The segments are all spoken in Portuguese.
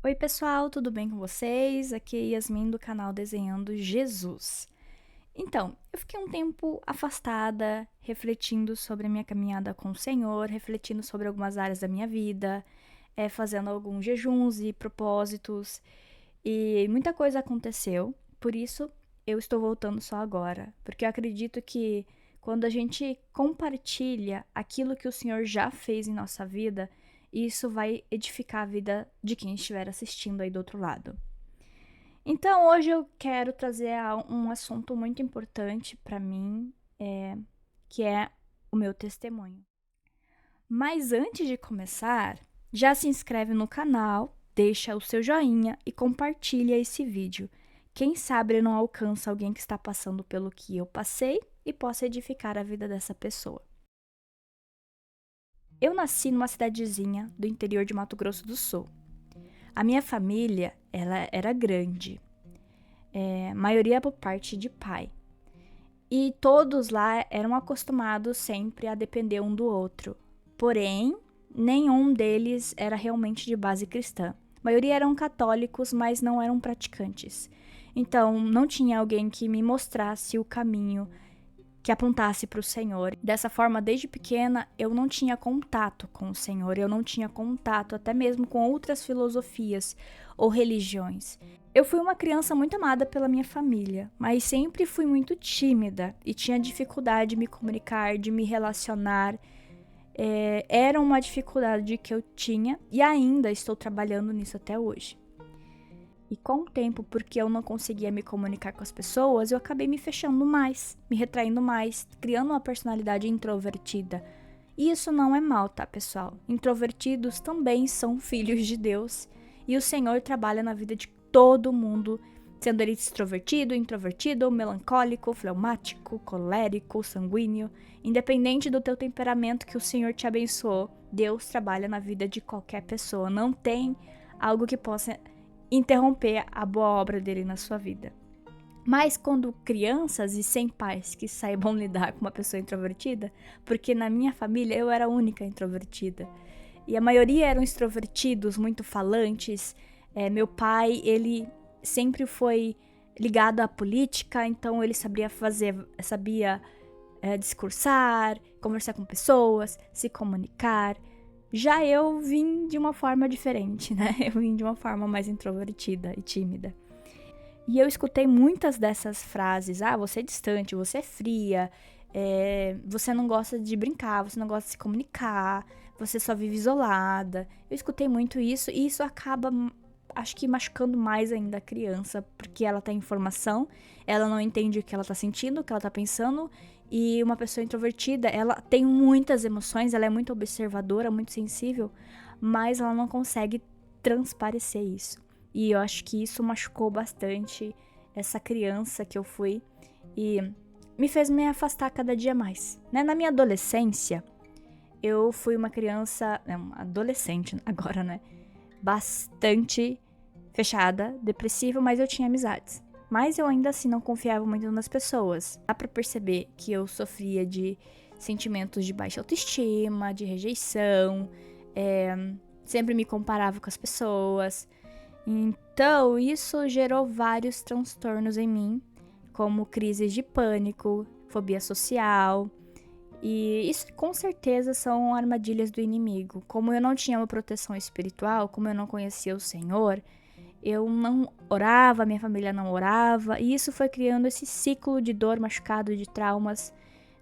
Oi pessoal, tudo bem com vocês? Aqui é Yasmin do canal Desenhando Jesus. Então, eu fiquei um tempo afastada, refletindo sobre a minha caminhada com o Senhor, refletindo sobre algumas áreas da minha vida, fazendo alguns jejuns e propósitos, e muita coisa aconteceu, por isso eu estou voltando só agora, porque eu acredito que quando a gente compartilha aquilo que o Senhor já fez em nossa vida, isso vai edificar a vida de quem estiver assistindo aí do outro lado. Então, hoje eu quero trazer um assunto muito importante para mim, que é o meu testemunho. Mas antes de começar, já se inscreve no canal, deixa o seu joinha e compartilha esse vídeo. Quem sabe ele não alcança alguém que está passando pelo que eu passei e possa edificar a vida dessa pessoa. Eu nasci numa cidadezinha do interior de Mato Grosso do Sul. A minha família, ela era grande, maioria por parte de pai. E todos lá eram acostumados sempre a depender um do outro. Porém, nenhum deles era realmente de base cristã. A maioria eram católicos, mas não eram praticantes. Então, não tinha alguém que me mostrasse o caminho, que apontasse para o Senhor. Dessa forma, desde pequena, eu não tinha contato com o Senhor, eu não tinha contato até mesmo com outras filosofias ou religiões. Eu fui uma criança muito amada pela minha família, mas sempre fui muito tímida e tinha dificuldade de me comunicar, de me relacionar. Era uma dificuldade que eu tinha e ainda estou trabalhando nisso até hoje. E com o tempo, porque eu não conseguia me comunicar com as pessoas, eu acabei me fechando mais, me retraindo mais, criando uma personalidade introvertida. E isso não é mal, tá, pessoal? Introvertidos também são filhos de Deus. E o Senhor trabalha na vida de todo mundo, sendo ele extrovertido, introvertido, melancólico, fleumático, colérico, sanguíneo. Independente do teu temperamento que o Senhor te abençoou, Deus trabalha na vida de qualquer pessoa. Não tem algo que possa interromper a boa obra dele na sua vida. Mas quando crianças e sem pais que saibam lidar com uma pessoa introvertida, porque na minha família eu era a única introvertida, e a maioria eram extrovertidos, muito falantes. Meu pai, ele sempre foi ligado à política, então ele sabia discursar, conversar com pessoas, se comunicar. Já eu vim de uma forma diferente, né? Eu vim de uma forma mais introvertida e tímida. E eu escutei muitas dessas frases. Ah, você é distante, você é fria, você não gosta de brincar, você não gosta de se comunicar, você só vive isolada. Eu escutei muito isso e isso acaba, acho que machucando mais ainda a criança, porque ela tem informação, ela não entende o que ela tá sentindo, o que ela tá pensando. E uma pessoa introvertida, ela tem muitas emoções, ela é muito observadora, muito sensível, mas ela não consegue transparecer isso. E eu acho que isso machucou bastante essa criança que eu fui e me fez me afastar cada dia mais. Né? Na minha adolescência, eu fui uma criança, uma adolescente agora, né? Bastante fechada, depressiva, mas eu tinha amizades. Mas eu ainda assim não confiava muito nas pessoas. Dá pra perceber que eu sofria de sentimentos de baixa autoestima, de rejeição, sempre me comparava com as pessoas. Então, isso gerou vários transtornos em mim, como crises de pânico, fobia social. E isso com certeza são armadilhas do inimigo. Como eu não tinha uma proteção espiritual, como eu não conhecia o Senhor, eu não orava, minha família não orava, e isso foi criando esse ciclo de dor, machucado, de traumas,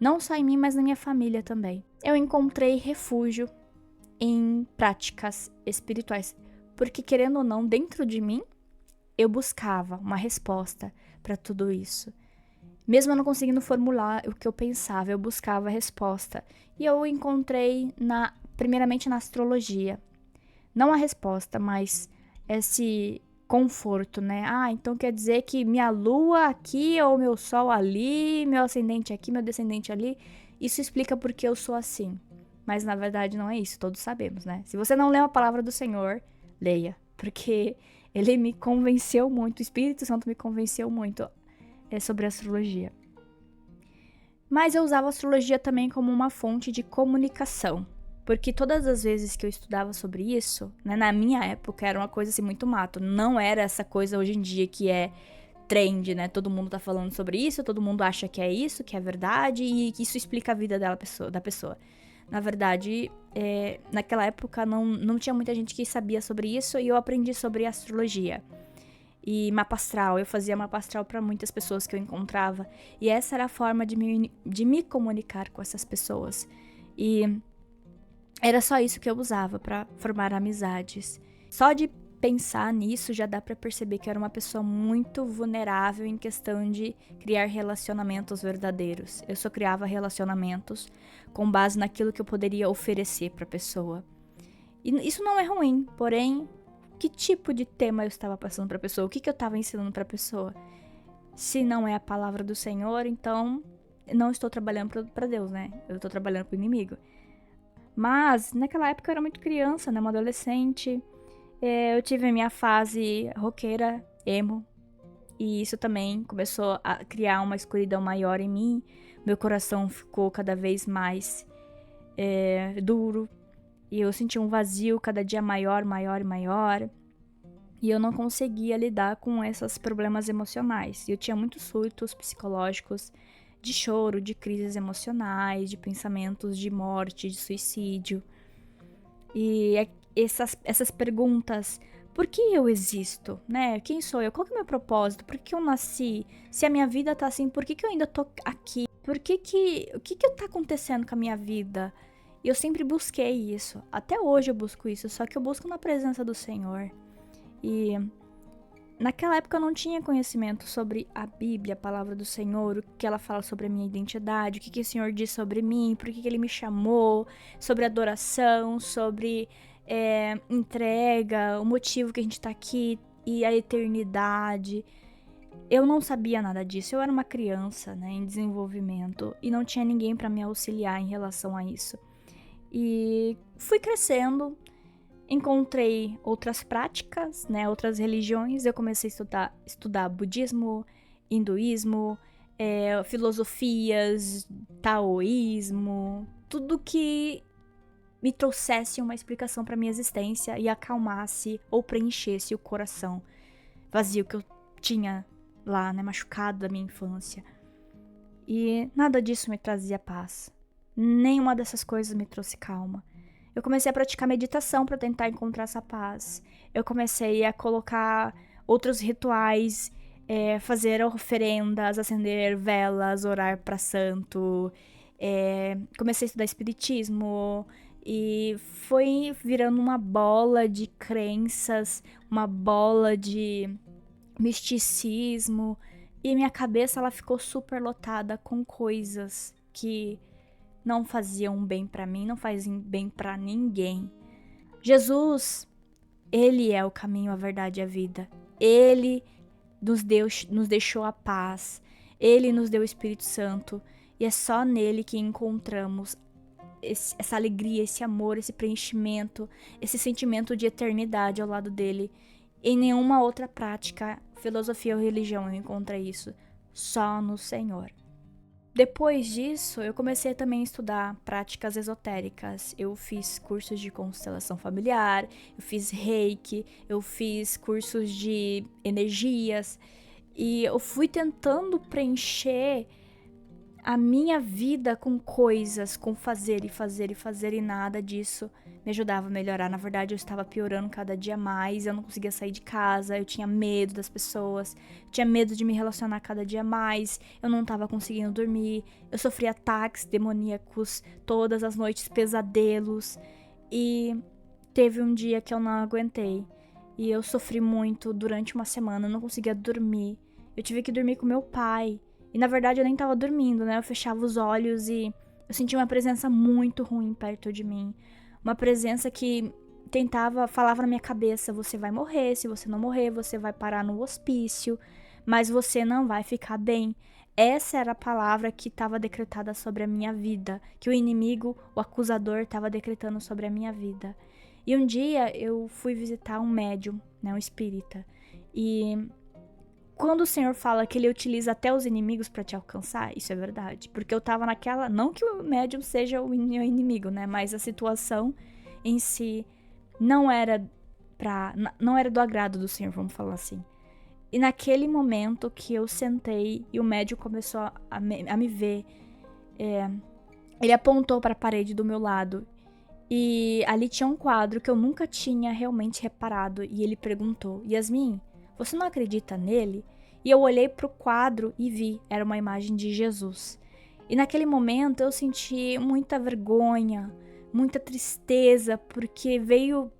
não só em mim, mas na minha família também. Eu encontrei refúgio em práticas espirituais, porque querendo ou não, dentro de mim, eu buscava uma resposta para tudo isso. Mesmo eu não conseguindo formular o que eu pensava, eu buscava a resposta. E eu encontrei primeiramente na astrologia. Não a resposta, mas esse conforto, né? Ah, então quer dizer que minha lua aqui, ou meu sol ali, meu ascendente aqui, meu descendente ali, isso explica porque eu sou assim. Mas na verdade não é isso, todos sabemos, né? Se você não leu a palavra do Senhor, leia, porque ele me convenceu muito, o Espírito Santo me convenceu muito sobre astrologia. Mas eu usava a astrologia também como uma fonte de comunicação, Porque todas as vezes que eu estudava sobre isso, né, na minha época era uma coisa assim muito mato. Não era essa coisa hoje em dia que é trend, né? Todo mundo tá falando sobre isso, todo mundo acha que é isso, que é verdade e que isso explica a vida da pessoa. Na verdade, naquela época não tinha muita gente que sabia sobre isso e eu aprendi sobre astrologia. E mapa astral, eu fazia mapa astral para muitas pessoas que eu encontrava. E essa era a forma de me comunicar com essas pessoas. E era só isso que eu usava para formar amizades. Só de pensar nisso já dá para perceber que eu era uma pessoa muito vulnerável em questão de criar relacionamentos verdadeiros. Eu só criava relacionamentos com base naquilo que eu poderia oferecer para a pessoa. E isso não é ruim, porém, que tipo de tema eu estava passando para a pessoa? O que eu estava ensinando para a pessoa? Se não é a palavra do Senhor, então não estou trabalhando para Deus, né? Eu estou trabalhando para o inimigo. Mas naquela época eu era muito criança, né? Uma adolescente. Eu tive a minha fase roqueira, emo. E isso também começou a criar uma escuridão maior em mim. Meu coração ficou cada vez mais duro. E eu senti um vazio cada dia maior, maior e maior. E eu não conseguia lidar com esses problemas emocionais. E eu tinha muitos surtos psicológicos de choro, de crises emocionais, de pensamentos de morte, de suicídio. E essas perguntas, por que eu existo, né? Quem sou eu? Qual que é o meu propósito? Por que eu nasci? Se a minha vida tá assim, por que eu ainda tô aqui? O que tá acontecendo com a minha vida? E eu sempre busquei isso. Até hoje eu busco isso, só que eu busco na presença do Senhor. E naquela época eu não tinha conhecimento sobre a Bíblia, a palavra do Senhor, o que ela fala sobre a minha identidade, o que o Senhor diz sobre mim, por que Ele me chamou, sobre adoração, sobre entrega, o motivo que a gente tá aqui e a eternidade. Eu não sabia nada disso, eu era uma criança, né, em desenvolvimento e não tinha ninguém para me auxiliar em relação a isso. E fui crescendo, encontrei outras práticas, né, outras religiões. Eu comecei a estudar budismo, hinduísmo, filosofias, taoísmo, tudo que me trouxesse uma explicação para minha existência e acalmasse ou preenchesse o coração vazio que eu tinha lá, né, machucado da minha infância. E nada disso me trazia paz. Nenhuma dessas coisas me trouxe calma. Eu comecei a praticar meditação para tentar encontrar essa paz. Eu comecei a colocar outros rituais, fazer oferendas, acender velas, orar para santo. Comecei a estudar espiritismo e foi virando uma bola de crenças, uma bola de misticismo. E minha cabeça ela ficou super lotada com coisas que não faziam bem pra mim, não faziam bem pra ninguém. Jesus, ele é o caminho, a verdade e a vida. Ele nos deixou a paz. Ele nos deu o Espírito Santo. E é só nele que encontramos essa alegria, esse amor, esse preenchimento, esse sentimento de eternidade ao lado dele. Em nenhuma outra prática, filosofia ou religião eu encontrei isso. Só no Senhor. Depois disso, eu comecei também a estudar práticas esotéricas. Eu fiz cursos de constelação familiar, eu fiz reiki, eu fiz cursos de energias. E eu fui tentando preencher a minha vida com coisas, com fazer e fazer e fazer, e nada disso me ajudava a melhorar. Na verdade, eu estava piorando cada dia mais, eu não conseguia sair de casa, eu tinha medo das pessoas, tinha medo de me relacionar cada dia mais, eu não estava conseguindo dormir, eu sofria ataques demoníacos todas as noites, pesadelos, e teve um dia que eu não aguentei, e eu sofri muito durante uma semana, eu não conseguia dormir, eu tive que dormir com meu pai. E na verdade eu nem tava dormindo, né? Eu fechava os olhos e eu sentia uma presença muito ruim perto de mim. Uma presença que falava na minha cabeça: você vai morrer, se você não morrer, você vai parar no hospício, mas você não vai ficar bem. Essa era a palavra que estava decretada sobre a minha vida, que o inimigo, o acusador, estava decretando sobre a minha vida. E um dia eu fui visitar um médium, né, um espírita. E quando o Senhor fala que ele utiliza até os inimigos pra te alcançar, isso é verdade. Porque eu tava naquela, não que o médium seja o meu inimigo, né? Mas a situação em si não era não era do agrado do Senhor, vamos falar assim. E naquele momento que eu sentei e o médium começou a me ver, ele apontou para a parede do meu lado e ali tinha um quadro que eu nunca tinha realmente reparado e ele perguntou: Yasmin, você não acredita nele? E eu olhei pro quadro e vi, era uma imagem de Jesus. E naquele momento eu senti muita vergonha, muita tristeza, porque veio,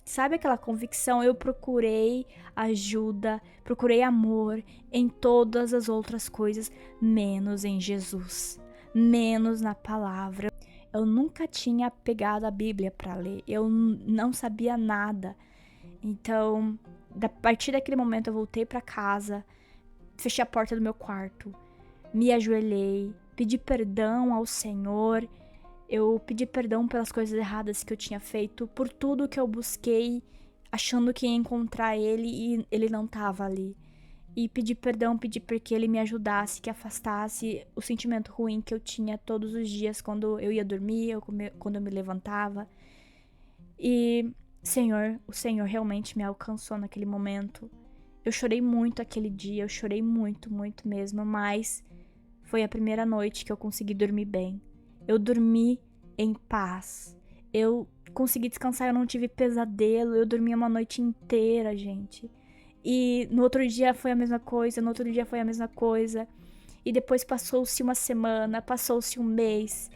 sabe aquela convicção? Eu procurei ajuda, procurei amor em todas as outras coisas, menos em Jesus, menos na palavra. Eu nunca tinha pegado a Bíblia para ler, eu não sabia nada. Então, a partir daquele momento eu voltei para casa, fechei a porta do meu quarto, me ajoelhei, pedi perdão ao Senhor. Eu pedi perdão pelas coisas erradas que eu tinha feito, por tudo que eu busquei, achando que ia encontrar ele e ele não tava ali. E pedi perdão, pedi porque ele me ajudasse, que afastasse o sentimento ruim que eu tinha todos os dias quando eu ia dormir, ou quando eu me levantava. E, Senhor, o Senhor realmente me alcançou naquele momento. Eu chorei muito aquele dia, eu chorei muito, muito mesmo, mas foi a primeira noite que eu consegui dormir bem. Eu dormi em paz. Eu consegui descansar, eu não tive pesadelo. Eu dormi uma noite inteira, gente. E no outro dia foi a mesma coisa, no outro dia foi a mesma coisa. E depois passou-se uma semana, passou-se um mês.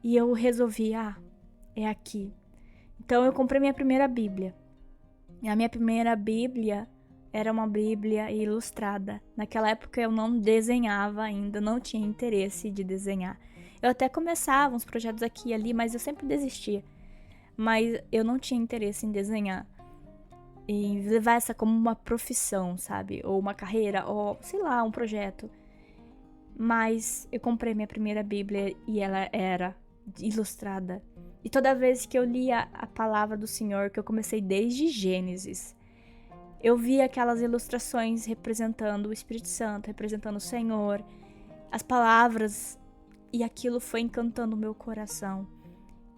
E eu resolvi, é aqui. Então eu comprei minha primeira Bíblia. E a minha primeira Bíblia era uma Bíblia ilustrada. Naquela época eu não desenhava ainda, não tinha interesse de desenhar. Eu até começava uns projetos aqui e ali, mas eu sempre desistia. Mas eu não tinha interesse em desenhar. Em levar essa como uma profissão, sabe? Ou uma carreira, ou sei lá, um projeto. Mas eu comprei minha primeira Bíblia e ela era ilustrada. E toda vez que eu lia a palavra do Senhor, que eu comecei desde Gênesis, eu via aquelas ilustrações representando o Espírito Santo, representando o Senhor, as palavras, e aquilo foi encantando o meu coração.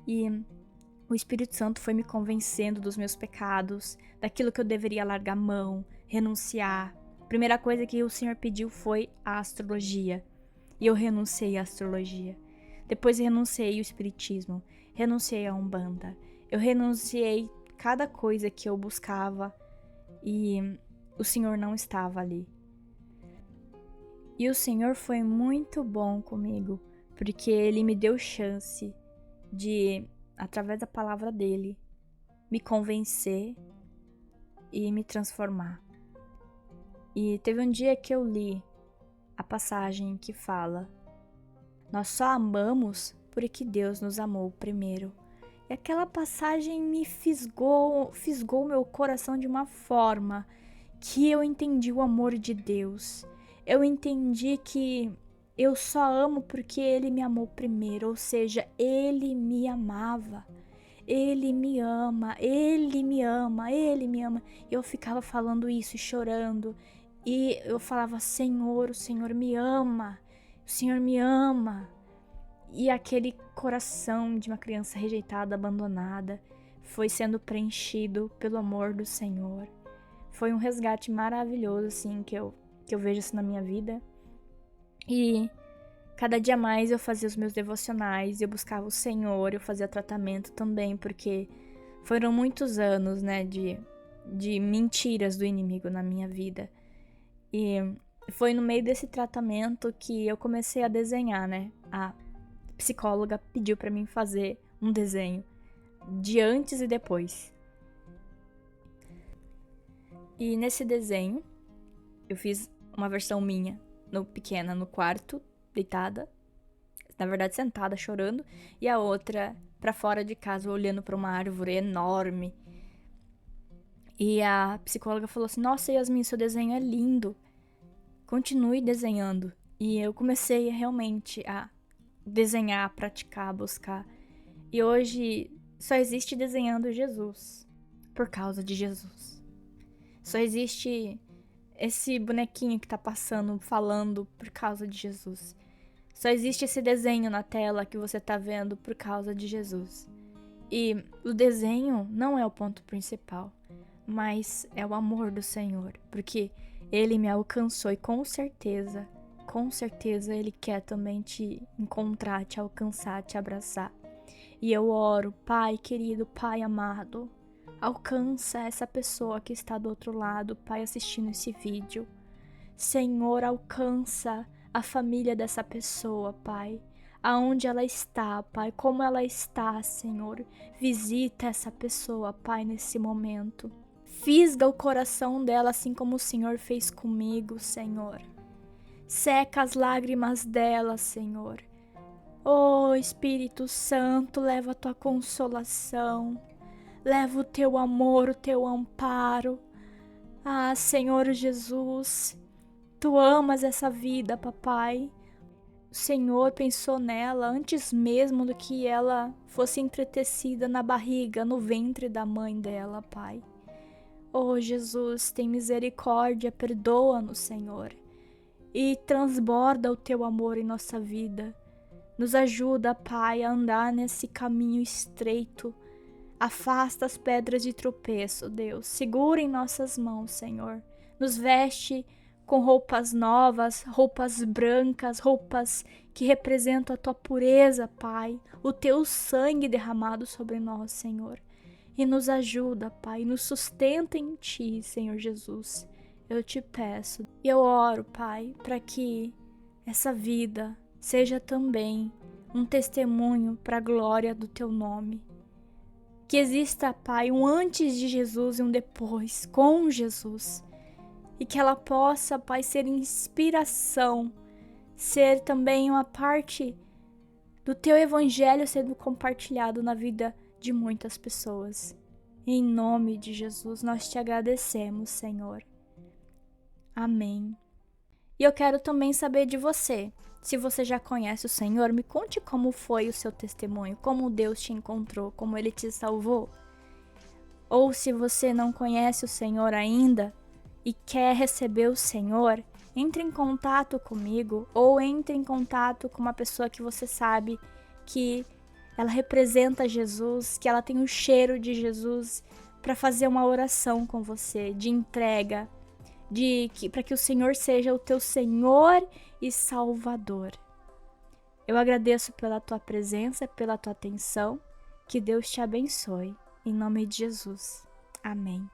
E o Espírito Santo foi me convencendo dos meus pecados, daquilo que eu deveria largar mão, renunciar. A primeira coisa que o Senhor pediu foi a astrologia. E eu renunciei à astrologia. Depois renunciei ao espiritismo, renunciei à Umbanda. Eu renunciei cada coisa que eu buscava e o Senhor não estava ali. E o Senhor foi muito bom comigo, porque Ele me deu chance de, através da palavra dele, me convencer e me transformar. E teve um dia que eu li a passagem que fala: nós só amamos porque Deus nos amou primeiro. E aquela passagem me fisgou meu coração de uma forma que eu entendi o amor de Deus. Eu entendi que eu só amo porque Ele me amou primeiro, ou seja, Ele me amava. Ele me ama, Ele me ama, Ele me ama. E eu ficava falando isso e chorando. E eu falava: Senhor, o Senhor me ama, o Senhor me ama. E aquele coração de uma criança rejeitada, abandonada, foi sendo preenchido pelo amor do Senhor. Foi um resgate maravilhoso, assim, que eu vejo assim na minha vida. E cada dia mais eu fazia os meus devocionais, eu buscava o Senhor, eu fazia tratamento também, porque foram muitos anos, né, de mentiras do inimigo na minha vida. E foi no meio desse tratamento que eu comecei a desenhar, né? A psicóloga pediu pra mim fazer um desenho de antes e depois. E nesse desenho, eu fiz uma versão minha, pequena, no quarto, deitada, na verdade sentada, chorando, e a outra pra fora de casa, olhando pra uma árvore enorme. E a psicóloga falou assim: nossa, Yasmin, seu desenho é lindo, continue desenhando. E eu comecei realmente a desenhar, a praticar, a buscar. E hoje só existe desenhando Jesus, por causa de Jesus. Só existe esse bonequinho que tá passando, falando por causa de Jesus. Só existe esse desenho na tela que você tá vendo por causa de Jesus. E o desenho não é o ponto principal, mas é o amor do Senhor, porque Ele me alcançou e com certeza Ele quer também te encontrar, te alcançar, te abraçar. E eu oro, Pai querido, Pai amado, alcança essa pessoa que está do outro lado, Pai, assistindo esse vídeo. Senhor, alcança a família dessa pessoa, Pai. Aonde ela está, Pai, como ela está, Senhor. Visita essa pessoa, Pai, nesse momento. Fisga o coração dela, assim como o Senhor fez comigo, Senhor. Seca as lágrimas dela, Senhor. Oh, Espírito Santo, leva a tua consolação. Leva o teu amor, o teu amparo. Ah, Senhor Jesus, tu amas essa vida, papai. O Senhor pensou nela antes mesmo do que ela fosse entretecida na barriga, no ventre da mãe dela, Pai. Oh, Jesus, tem misericórdia, perdoa-nos, Senhor. E transborda o teu amor em nossa vida. Nos ajuda, Pai, a andar nesse caminho estreito. Afasta as pedras de tropeço, Deus. Segura em nossas mãos, Senhor. Nos veste com roupas novas, roupas brancas, roupas que representam a tua pureza, Pai. O teu sangue derramado sobre nós, Senhor. E nos ajuda, Pai. Nos sustenta em ti, Senhor Jesus. Eu te peço. E eu oro, Pai, para que essa vida seja também um testemunho para a glória do teu nome. Que exista, Pai, um antes de Jesus e um depois com Jesus. E que ela possa, Pai, ser inspiração, ser também uma parte do teu evangelho sendo compartilhado na vida de muitas pessoas. Em nome de Jesus, nós te agradecemos, Senhor. Amém. E eu quero também saber de você. Se você já conhece o Senhor, me conte como foi o seu testemunho, como Deus te encontrou, como Ele te salvou. Ou se você não conhece o Senhor ainda e quer receber o Senhor, entre em contato comigo ou entre em contato com uma pessoa que você sabe que ela representa Jesus, que ela tem o cheiro de Jesus, para fazer uma oração com você de entrega, para que o Senhor seja o teu Senhor e Salvador. Eu agradeço pela tua presença, pela tua atenção. Que Deus te abençoe. Em nome de Jesus. Amém.